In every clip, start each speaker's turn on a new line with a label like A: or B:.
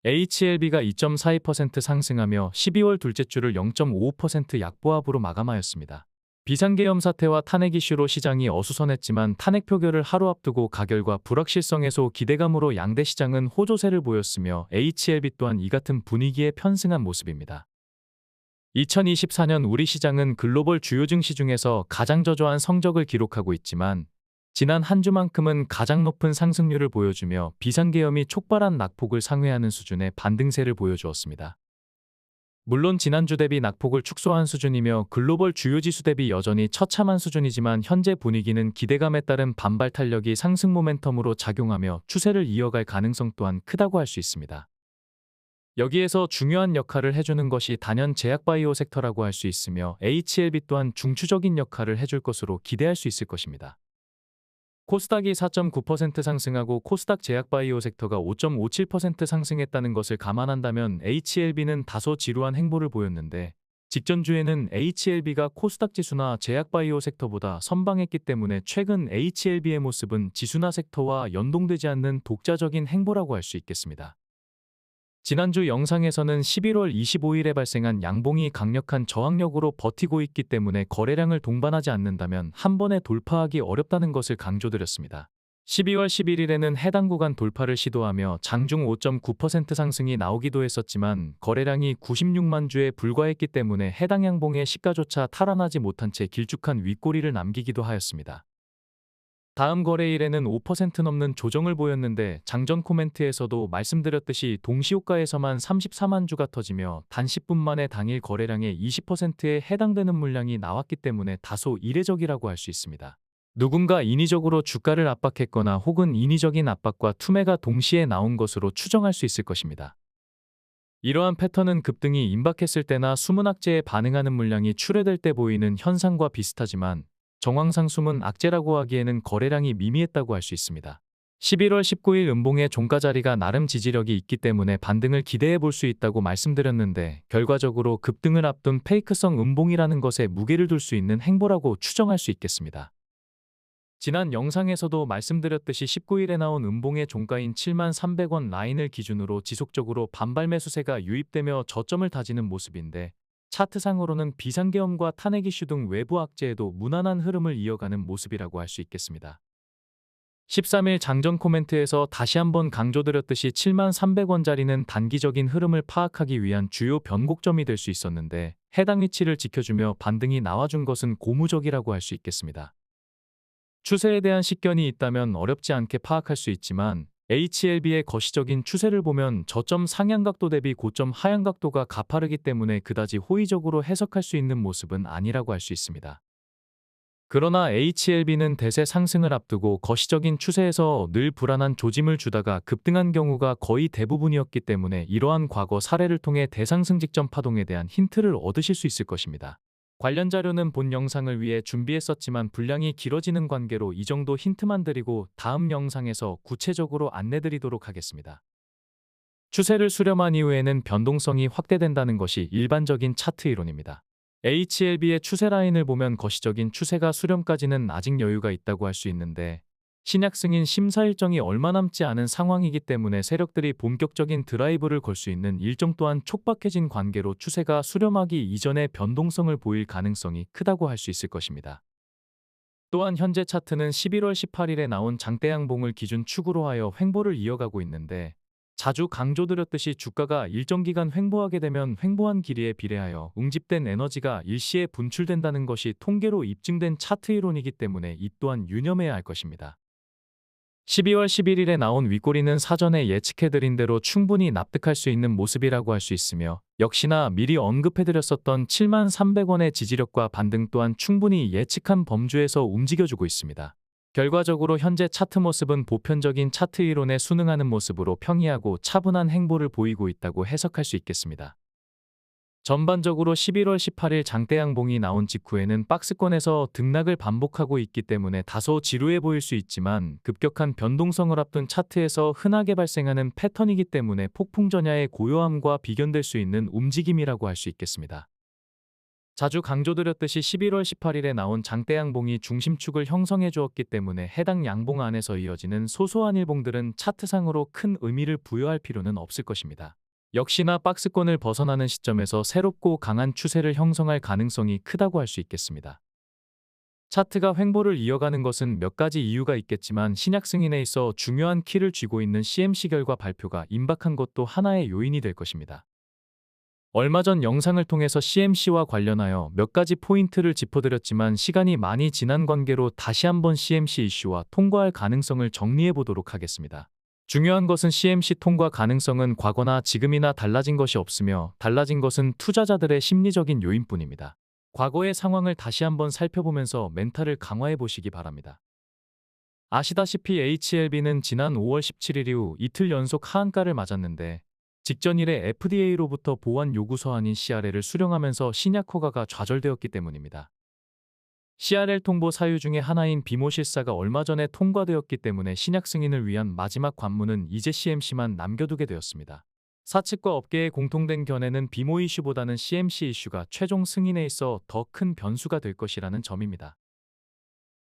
A: HLB가 2.42% 상승하며 12월 둘째 주를 0.55% 약보합으로 마감하였습니다. 비상계엄 사태와 탄핵 이슈로 시장이 어수선했지만 탄핵 표결을 하루 앞두고 가결과 불확실성 해소 기대감으로 양대 시장은 호조세를 보였으며 HLB 또한 이 같은 분위기에 편승한 모습입니다. 2024년 우리 시장은 글로벌 주요 증시 중에서 가장 저조한 성적을 기록하고 있지만 지난 한 주만큼은 가장 높은 상승률을 보여주며 비상계엄이 촉발한 낙폭을 상회하는 수준의 반등세를 보여주었습니다. 물론 지난주 대비 낙폭을 축소한 수준이며 글로벌 주요 지수 대비 여전히 처참한 수준이지만 현재 분위기는 기대감에 따른 반발 탄력이 상승 모멘텀으로 작용하며 추세를 이어갈 가능성 또한 크다고 할 수 있습니다. 여기에서 중요한 역할을 해주는 것이 단연 제약바이오 섹터라고 할 수 있으며 HLB 또한 중추적인 역할을 해줄 것으로 기대할 수 있을 것입니다. 코스닥이 4.9% 상승하고 코스닥 제약바이오 섹터가 5.57% 상승했다는 것을 감안한다면 HLB는 다소 지루한 행보를 보였는데 직전 주에는 HLB가 코스닥 지수나 제약바이오 섹터보다 선방했기 때문에 최근 HLB의 모습은 지수나 섹터와 연동되지 않는 독자적인 행보라고 할 수 있겠습니다. 지난주 영상에서는 11월 25일에 발생한 양봉이 강력한 저항력으로 버티고 있기 때문에 거래량을 동반하지 않는다면 한 번에 돌파하기 어렵다는 것을 강조드렸습니다. 12월 11일에는 해당 구간 돌파를 시도하며 장중 5.9% 상승이 나오기도 했었지만 거래량이 96만 주에 불과했기 때문에 해당 양봉의 시가조차 탈환하지 못한 채 길쭉한 윗꼬리를 남기기도 하였습니다. 다음 거래일에는 5% 넘는 조정을 보였는데 장전 코멘트에서도 말씀드렸듯이 동시효과에서만 34만 주가 터지며 단 10분 만에 당일 거래량의 20%에 해당되는 물량이 나왔기 때문에 다소 이례적이라고 할 수 있습니다. 누군가 인위적으로 주가를 압박했거나 혹은 인위적인 압박과 투매가 동시에 나온 것으로 추정할 수 있을 것입니다. 이러한 패턴은 급등이 임박했을 때나 숨은 악재에 반응하는 물량이 출회될 때 보이는 현상과 비슷하지만 정황상 숨은 악재라고 하기에는 거래량이 미미했다고 할 수 있습니다. 11월 19일 음봉의 종가 자리가 나름 지지력이 있기 때문에 반등을 기대해 볼 수 있다고 말씀드렸는데 결과적으로 급등을 앞둔 페이크성 음봉이라는 것에 무게를 둘 수 있는 행보라고 추정할 수 있겠습니다. 지난 영상에서도 말씀드렸듯이 19일에 나온 음봉의 종가인 73,300원 라인을 기준으로 지속적으로 반발 매수세가 유입되며 저점을 다지는 모습인데 차트상으로는 비상계엄과 탄핵 이슈 등 외부 악재에도 무난한 흐름을 이어가는 모습이라고 할 수 있겠습니다. 13일 장전 코멘트에서 다시 한번 강조드렸듯이 73,300원짜리는 단기적인 흐름을 파악하기 위한 주요 변곡점이 될 수 있었는데 해당 위치를 지켜주며 반등이 나와준 것은 고무적이라고 할 수 있겠습니다. 추세에 대한 식견이 있다면 어렵지 않게 파악할 수 있지만 HLB의 거시적인 추세를 보면 저점 상향각도 대비 고점 하향각도가 가파르기 때문에 그다지 호의적으로 해석할 수 있는 모습은 아니라고 할 수 있습니다. 그러나 HLB는 대세 상승을 앞두고 거시적인 추세에서 늘 불안한 조짐을 주다가 급등한 경우가 거의 대부분이었기 때문에 이러한 과거 사례를 통해 대상승 직전 파동에 대한 힌트를 얻으실 수 있을 것입니다. 관련 자료는 본 영상을 위해 준비했었지만 분량이 길어지는 관계로 이 정도 힌트만 드리고 다음 영상에서 구체적으로 안내드리도록 하겠습니다. 추세를 수렴한 이후에는 변동성이 확대된다는 것이 일반적인 차트 이론입니다. HLB의 추세 라인을 보면 거시적인 추세가 수렴까지는 아직 여유가 있다고 할 수 있는데 신약 승인 심사 일정이 얼마 남지 않은 상황이기 때문에 세력들이 본격적인 드라이브를 걸 수 있는 일정 또한 촉박해진 관계로 추세가 수렴하기 이전에 변동성을 보일 가능성이 크다고 할 수 있을 것입니다. 또한 현재 차트는 11월 18일에 나온 장대양봉을 기준 축으로 하여 횡보를 이어가고 있는데 자주 강조드렸듯이 주가가 일정 기간 횡보하게 되면 횡보한 길이에 비례하여 응집된 에너지가 일시에 분출된다는 것이 통계로 입증된 차트 이론이기 때문에 이 또한 유념해야 할 것입니다. 12월 11일에 나온 윗꼬리는 사전에 예측해드린 대로 충분히 납득할 수 있는 모습이라고 할 수 있으며 역시나 미리 언급해드렸었던 73,300원의 지지력과 반등 또한 충분히 예측한 범주에서 움직여주고 있습니다. 결과적으로 현재 차트 모습은 보편적인 차트 이론에 순응하는 모습으로 평이하고 차분한 행보를 보이고 있다고 해석할 수 있겠습니다. 전반적으로 11월 18일 장대양봉이 나온 직후에는 박스권에서 등락을 반복하고 있기 때문에 다소 지루해 보일 수 있지만 급격한 변동성을 앞둔 차트에서 흔하게 발생하는 패턴이기 때문에 폭풍전야의 고요함과 비견될 수 있는 움직임이라고 할 수 있겠습니다. 자주 강조드렸듯이 11월 18일에 나온 장대 양봉이 중심축을 형성해 주었기 때문에 해당 양봉 안에서 이어지는 소소한 일봉들은 차트상으로 큰 의미를 부여할 필요는 없을 것입니다. 역시나 박스권을 벗어나는 시점에서 새롭고 강한 추세를 형성할 가능성이 크다고 할 수 있겠습니다. 차트가 횡보를 이어가는 것은 몇 가지 이유가 있겠지만 신약 승인에 있어 중요한 키를 쥐고 있는 CMC 결과 발표가 임박한 것도 하나의 요인이 될 것입니다. 얼마 전 영상을 통해서 CMC와 관련하여 몇 가지 포인트를 짚어드렸지만 시간이 많이 지난 관계로 다시 한번 CMC 이슈와 통과할 가능성을 정리해 보도록 하겠습니다. 중요한 것은 CMC 통과 가능성은 과거나 지금이나 달라진 것이 없으며 달라진 것은 투자자들의 심리적인 요인뿐입니다. 과거의 상황을 다시 한번 살펴보면서 멘탈을 강화해 보시기 바랍니다. 아시다시피 HLB는 지난 5월 17일 이후 이틀 연속 하한가를 맞았는데 직전일에 FDA로부터 보완 요구 서한인 CRL을 수령하면서 신약 허가가 좌절되었기 때문입니다. CRL 통보 사유 중에 하나인 비모실사가 얼마 전에 통과되었기 때문에 신약 승인을 위한 마지막 관문은 이제 CMC만 남겨두게 되었습니다. 사측과 업계의 공통된 견해는 비모 이슈보다는 CMC 이슈가 최종 승인에 있어 더 큰 변수가 될 것이라는 점입니다.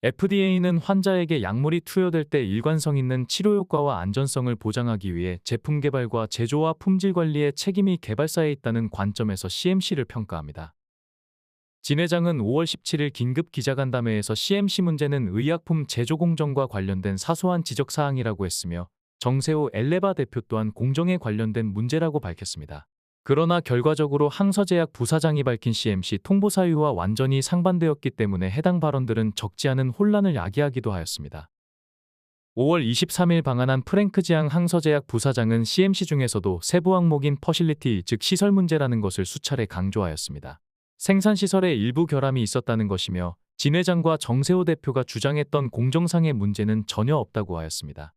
A: FDA는 환자에게 약물이 투여될 때 일관성 있는 치료 효과와 안전성을 보장하기 위해 제품 개발과 제조와 품질 관리의 책임이 개발사에 있다는 관점에서 CMC를 평가합니다. 진 회장은 5월 17일 긴급 기자간담회에서 CMC 문제는 의약품 제조 공정과 관련된 사소한 지적사항이라고 했으며 정세호 엘레바 대표 또한 공정에 관련된 문제라고 밝혔습니다. 그러나 결과적으로 항서제약 부사장이 밝힌 CMC 통보 사유와 완전히 상반되었기 때문에 해당 발언들은 적지 않은 혼란을 야기하기도 하였습니다. 5월 23일 방한한 프랭크 지앙 항서제약 부사장은 CMC 중에서도 세부 항목인 퍼실리티 즉 시설 문제라는 것을 수차례 강조하였습니다. 생산시설에 일부 결함이 있었다는 것이며 진 회장과 정세호 대표가 주장했던 공정상의 문제는 전혀 없다고 하였습니다.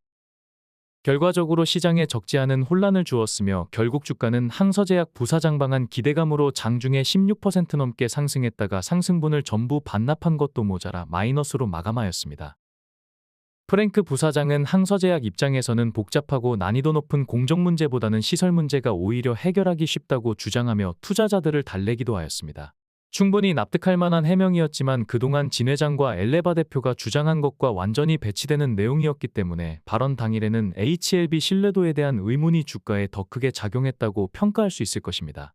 A: 결과적으로 시장에 적지 않은 혼란을 주었으며 결국 주가는 항서제약 부사장 방한 기대감으로 장중에 16% 넘게 상승했다가 상승분을 전부 반납한 것도 모자라 마이너스로 마감하였습니다. 프랭크 부사장은 항서제약 입장에서는 복잡하고 난이도 높은 공정 문제보다는 시설 문제가 오히려 해결하기 쉽다고 주장하며 투자자들을 달래기도 하였습니다. 충분히 납득할 만한 해명이었지만 그동안 진 회장과 엘레바 대표가 주장한 것과 완전히 배치되는 내용이었기 때문에 발언 당일에는 HLB 신뢰도에 대한 의문이 주가에 더 크게 작용했다고 평가할 수 있을 것입니다.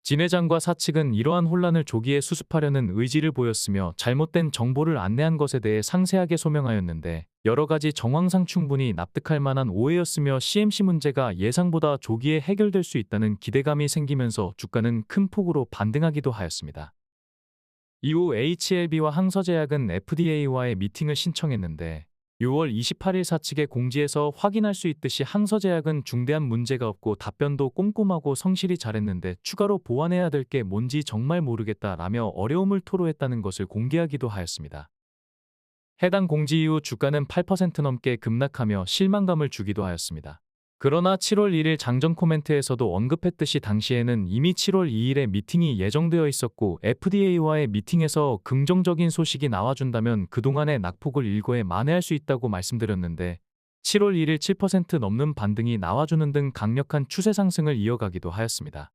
A: 진 회장과 사측은 이러한 혼란을 조기에 수습하려는 의지를 보였으며 잘못된 정보를 안내한 것에 대해 상세하게 소명하였는데 여러 가지 정황상 충분히 납득할 만한 오해였으며 CMC 문제가 예상보다 조기에 해결될 수 있다는 기대감이 생기면서 주가는 큰 폭으로 반등하기도 하였습니다. 이후 HLB와 항서제약은 FDA와의 미팅을 신청했는데 6월 28일 사측의 공지에서 확인할 수 있듯이 항서제약은 중대한 문제가 없고 답변도 꼼꼼하고 성실히 잘했는데 추가로 보완해야 될 게 뭔지 정말 모르겠다라며 어려움을 토로했다는 것을 공개하기도 하였습니다. 해당 공지 이후 주가는 8% 넘게 급락하며 실망감을 주기도 하였습니다. 그러나 7월 1일 장전 코멘트에서도 언급했듯이 당시에는 이미 7월 2일에 미팅이 예정되어 있었고 FDA와의 미팅에서 긍정적인 소식이 나와준다면 그동안의 낙폭을 일거에 만회할 수 있다고 말씀드렸는데 7월 1일 7% 넘는 반등이 나와주는 등 강력한 추세 상승을 이어가기도 하였습니다.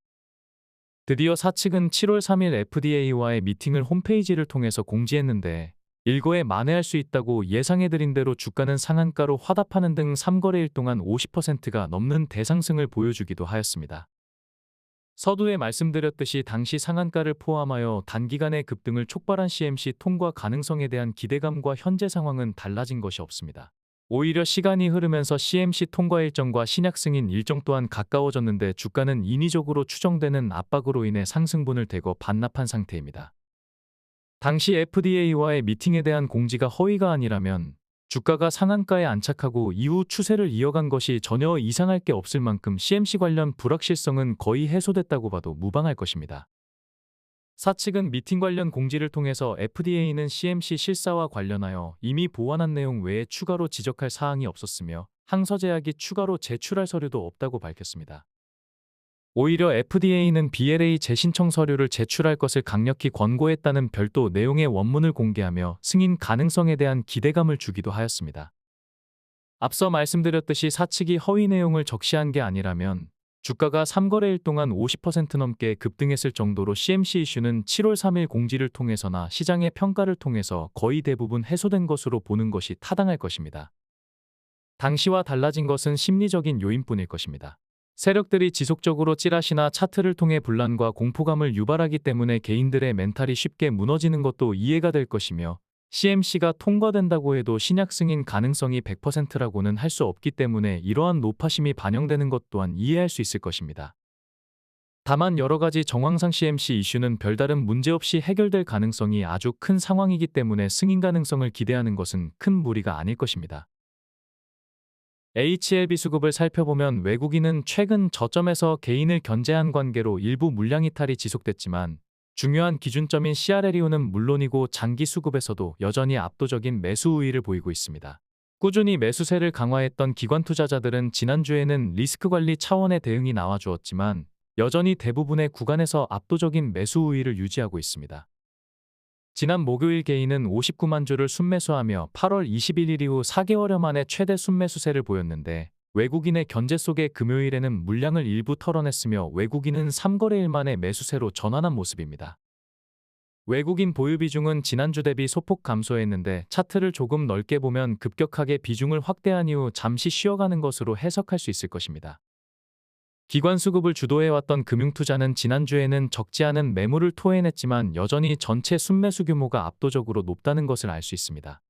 A: 드디어 사측은 7월 3일 FDA와의 미팅을 홈페이지를 통해서 공지했는데 일거에 만회할 수 있다고 예상해드린 대로 주가는 상한가로 화답하는 등 3거래일 동안 50%가 넘는 대상승을 보여주기도 하였습니다. 서두에 말씀드렸듯이 당시 상한가를 포함하여 단기간의 급등을 촉발한 CMC 통과 가능성에 대한 기대감과 현재 상황은 달라진 것이 없습니다. 오히려 시간이 흐르면서 CMC 통과 일정과 신약 승인 일정 또한 가까워졌는데 주가는 인위적으로 추정되는 압박으로 인해 상승분을 대거 반납한 상태입니다. 당시 FDA와의 미팅에 대한 공지가 허위가 아니라면 주가가 상한가에 안착하고 이후 추세를 이어간 것이 전혀 이상할 게 없을 만큼 CMC 관련 불확실성은 거의 해소됐다고 봐도 무방할 것입니다. 사측은 미팅 관련 공지를 통해서 FDA는 CMC 실사와 관련하여 이미 보완한 내용 외에 추가로 지적할 사항이 없었으며 항서제약이 추가로 제출할 서류도 없다고 밝혔습니다. 오히려 FDA는 BLA 재신청 서류를 제출할 것을 강력히 권고했다는 별도 내용의 원문을 공개하며 승인 가능성에 대한 기대감을 주기도 하였습니다. 앞서 말씀드렸듯이 사측이 허위 내용을 적시한 게 아니라면 주가가 3거래일 동안 50% 넘게 급등했을 정도로 CMC 이슈는 7월 3일 공지를 통해서나 시장의 평가를 통해서 거의 대부분 해소된 것으로 보는 것이 타당할 것입니다. 당시와 달라진 것은 심리적인 요인뿐일 것입니다. 세력들이 지속적으로 찌라시나 차트를 통해 분란과 공포감을 유발하기 때문에 개인들의 멘탈이 쉽게 무너지는 것도 이해가 될 것이며 CMC가 통과된다고 해도 신약 승인 가능성이 100%라고는 할 수 없기 때문에 이러한 노파심이 반영되는 것 또한 이해할 수 있을 것입니다. 다만 여러 가지 정황상 CMC 이슈는 별다른 문제 없이 해결될 가능성이 아주 큰 상황이기 때문에 승인 가능성을 기대하는 것은 큰 무리가 아닐 것입니다. HLB 수급을 살펴보면 외국인은 최근 저점에서 개인을 견제한 관계로 일부 물량 이탈이 지속됐지만 중요한 기준점인 CRL이오는 물론이고 장기 수급에서도 여전히 압도적인 매수 우위를 보이고 있습니다. 꾸준히 매수세를 강화했던 기관 투자자들은 지난주에는 리스크 관리 차원의 대응이 나와주었지만 여전히 대부분의 구간에서 압도적인 매수 우위를 유지하고 있습니다. 지난 목요일 개인은 59만 주를 순매수하며 8월 21일 이후 4개월여 만에 최대 순매수세를 보였는데 외국인의 견제 속에 금요일에는 물량을 일부 털어냈으며 외국인은 3거래일 만에 매수세로 전환한 모습입니다. 외국인 보유 비중은 지난주 대비 소폭 감소했는데 차트를 조금 넓게 보면 급격하게 비중을 확대한 이후 잠시 쉬어가는 것으로 해석할 수 있을 것입니다. 기관 수급을 주도해왔던 금융투자는 지난주에는 적지 않은 매물을 토해냈지만 여전히 전체 순매수 규모가 압도적으로 높다는 것을 알 수 있습니다.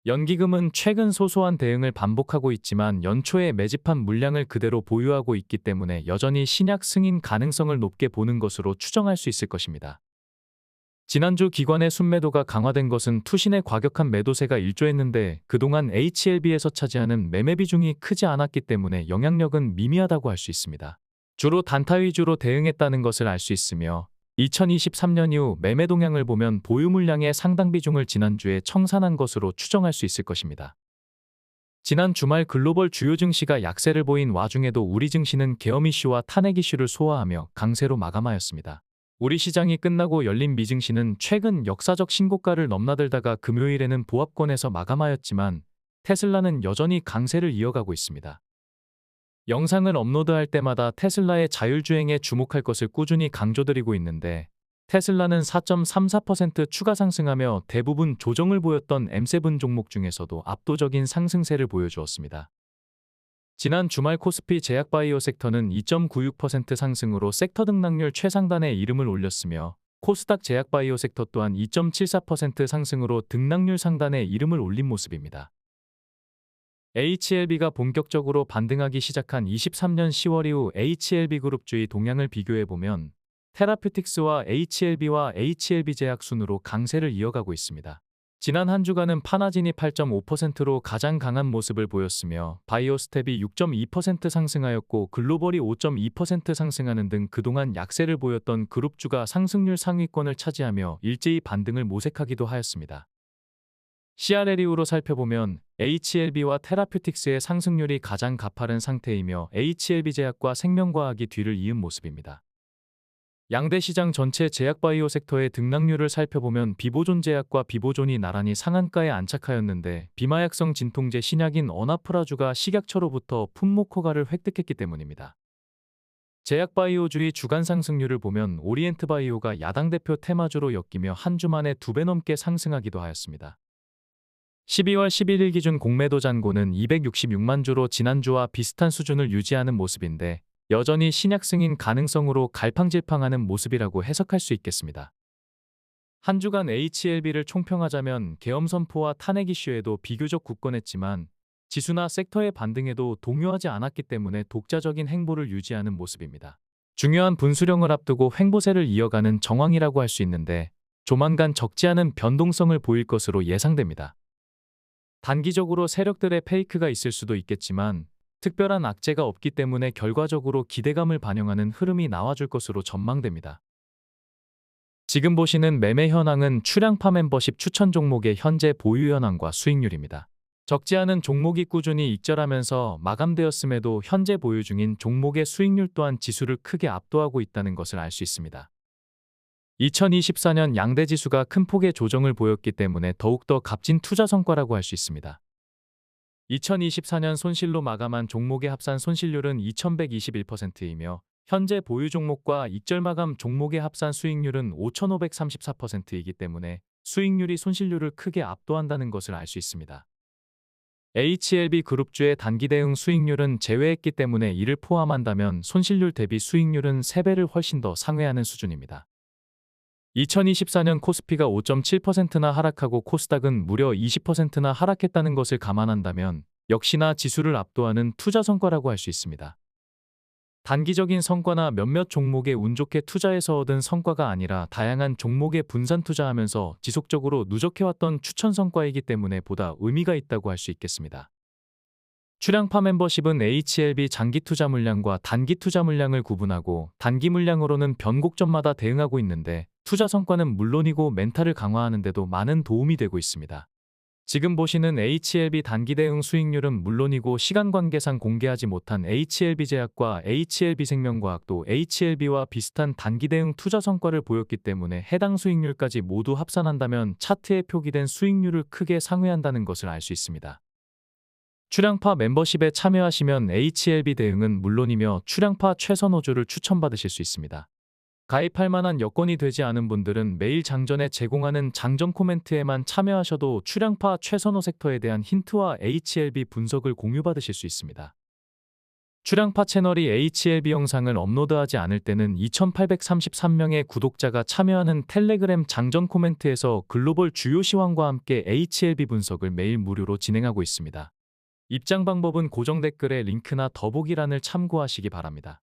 A: 연기금은 최근 소소한 대응을 반복하고 있지만 연초에 매집한 물량을 그대로 보유하고 있기 때문에 여전히 신약 승인 가능성을 높게 보는 것으로 추정할 수 있을 것입니다. 지난주 기관의 순매도가 강화된 것은 투신의 과격한 매도세가 일조했는데 그동안 HLB에서 차지하는 매매 비중이 크지 않았기 때문에 영향력은 미미하다고 할 수 있습니다. 주로 단타 위주로 대응했다는 것을 알 수 있으며 2023년 이후 매매 동향을 보면 보유 물량의 상당 비중을 지난주에 청산한 것으로 추정할 수 있을 것입니다. 지난 주말 글로벌 주요 증시가 약세를 보인 와중에도 우리 증시는 계엄 이슈와 탄핵 이슈를 소화하며 강세로 마감하였습니다. 우리 시장이 끝나고 열린 미증시는 최근 역사적 신고가를 넘나들다가 금요일에는 보합권에서 마감하였지만 테슬라는 여전히 강세를 이어가고 있습니다. 영상을 업로드할 때마다 테슬라의 자율주행에 주목할 것을 꾸준히 강조드리고 있는데 테슬라는 4.34% 추가 상승하며 대부분 조정을 보였던 M7 종목 중에서도 압도적인 상승세를 보여주었습니다. 지난 주말 코스피 제약바이오 섹터는 2.96% 상승으로 섹터 등락률 최상단에 이름을 올렸으며 코스닥 제약바이오 섹터 또한 2.74% 상승으로 등락률 상단에 이름을 올린 모습입니다. HLB가 본격적으로 반등하기 시작한 23년 10월 이후 HLB그룹주의 동향을 비교해보면 테라퓨틱스와 HLB와 HLB제약 순으로 강세를 이어가고 있습니다. 지난 한 주간은 파나진이 8.5%로 가장 강한 모습을 보였으며 바이오스텝이 6.2% 상승하였고 글로벌이 5.2% 상승하는 등 그동안 약세를 보였던 그룹주가 상승률 상위권을 차지하며 일제히 반등을 모색하기도 하였습니다. CRL 이후로 살펴보면 HLB와 테라퓨틱스의 상승률이 가장 가파른 상태이며 HLB제약과 생명과학이 뒤를 이은 모습입니다. 양대 시장 전체 제약바이오 섹터의 등락률을 살펴보면 비보존제약과 비보존이 나란히 상한가에 안착하였는데 비마약성 진통제 신약인 어나프라주가 식약처로부터 품목 허가를 획득했기 때문입니다. 제약바이오주의 주간 상승률을 보면 오리엔트바이오가 야당 대표 테마주로 엮이며 한 주 만에 2배 넘게 상승하기도 하였습니다. 12월 11일 기준 공매도 잔고는 266만 주로 지난주와 비슷한 수준을 유지하는 모습인데 여전히 신약 승인 가능성으로 갈팡질팡하는 모습이라고 해석할 수 있겠습니다. 한 주간 HLB를 총평하자면 계엄 선포와 탄핵 이슈에도 비교적 굳건했지만 지수나 섹터의 반등에도 동요하지 않았기 때문에 독자적인 행보를 유지하는 모습입니다. 중요한 분수령을 앞두고 횡보세를 이어가는 정황이라고 할 수 있는데 조만간 적지 않은 변동성을 보일 것으로 예상됩니다. 단기적으로 세력들의 페이크가 있을 수도 있겠지만 특별한 악재가 없기 때문에 결과적으로 기대감을 반영하는 흐름이 나와줄 것으로 전망됩니다. 지금 보시는 매매 현황은 추량파 멤버십 추천 종목의 현재 보유 현황과 수익률입니다. 적지 않은 종목이 꾸준히 익절하면서 마감되었음에도 현재 보유 중인 종목의 수익률 또한 지수를 크게 압도하고 있다는 것을 알 수 있습니다. 2024년 양대 지수가 큰 폭의 조정을 보였기 때문에 더욱더 값진 투자 성과라고 할 수 있습니다. 2024년 손실로 마감한 종목의 합산 손실률은 2121%이며 현재 보유 종목과 익절 마감 종목의 합산 수익률은 5534%이기 때문에 수익률이 손실률을 크게 압도한다는 것을 알 수 있습니다. HLB 그룹주의 단기 대응 수익률은 제외했기 때문에 이를 포함한다면 손실률 대비 수익률은 3배를 훨씬 더 상회하는 수준입니다. 2024년 코스피가 5.7%나 하락하고 코스닥은 무려 20%나 하락했다는 것을 감안한다면 역시나 지수를 압도하는 투자 성과라고 할 수 있습니다. 단기적인 성과나 몇몇 종목에 운 좋게 투자해서 얻은 성과가 아니라 다양한 종목에 분산 투자하면서 지속적으로 누적해왔던 추천 성과이기 때문에 보다 의미가 있다고 할 수 있겠습니다. 출량파 멤버십은 HLB 장기 투자 물량과 단기 투자 물량을 구분하고 단기 물량으로는 변곡점마다 대응하고 있는데 투자 성과는 물론이고 멘탈을 강화하는 데도 많은 도움이 되고 있습니다. 지금 보시는 HLB 단기 대응 수익률은 물론이고 시간관계상 공개하지 못한 HLB제약과 HLB생명과학도 HLB와 비슷한 단기 대응 투자 성과를 보였기 때문에 해당 수익률까지 모두 합산한다면 차트에 표기된 수익률을 크게 상회한다는 것을 알 수 있습니다. 출량파 멤버십에 참여하시면 HLB 대응은 물론이며 출량파 최선 호조를 추천받으실 수 있습니다. 가입할 만한 여건이 되지 않은 분들은 매일 장전에 제공하는 장전 코멘트에만 참여하셔도 출량파 최선호 섹터에 대한 힌트와 HLB 분석을 공유받으실 수 있습니다. 출량파 채널이 HLB 영상을 업로드하지 않을 때는 2833명의 구독자가 참여하는 텔레그램 장전 코멘트에서 글로벌 주요 시황과 함께 HLB 분석을 매일 무료로 진행하고 있습니다. 입장 방법은 고정 댓글에 링크나 더보기란을 참고하시기 바랍니다.